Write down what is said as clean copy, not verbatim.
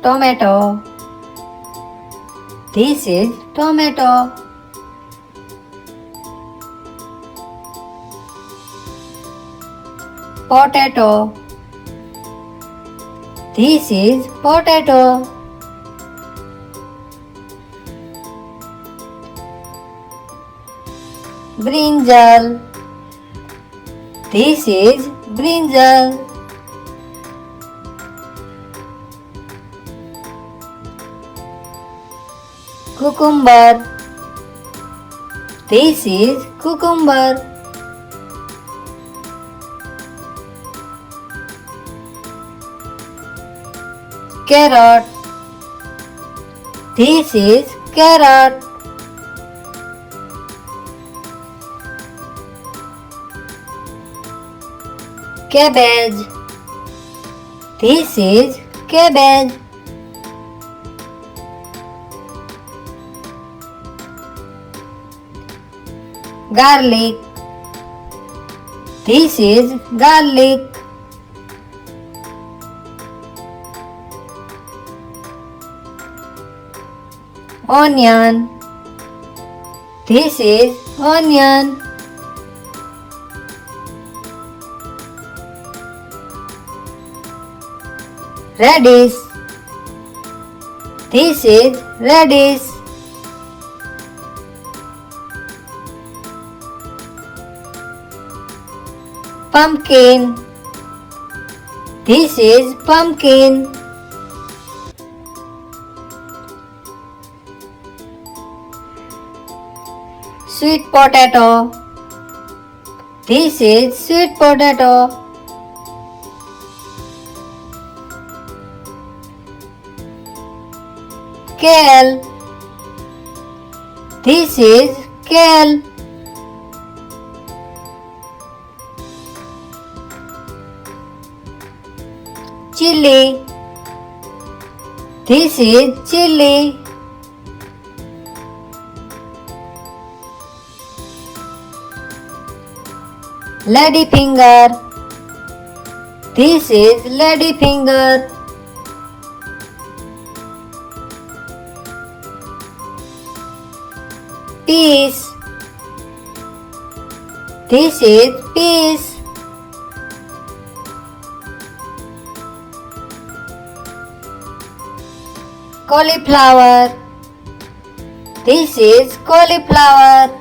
tomato. This is tomato. Potato. This is potato. Brinjal. This is brinjal. Cucumber. This is cucumber. Carrot. This is carrot. Cabbage. This is cabbage. Garlic. This is garlic. Onion. This is onion. Radish. This is radish. Pumpkin. This is pumpkin. Sweet potato. This is sweet potato. Kale. This is kale. Chili. This is chili. Ladyfinger. This is ladyfinger. Peas. This is peas. Cauliflower. This is cauliflower.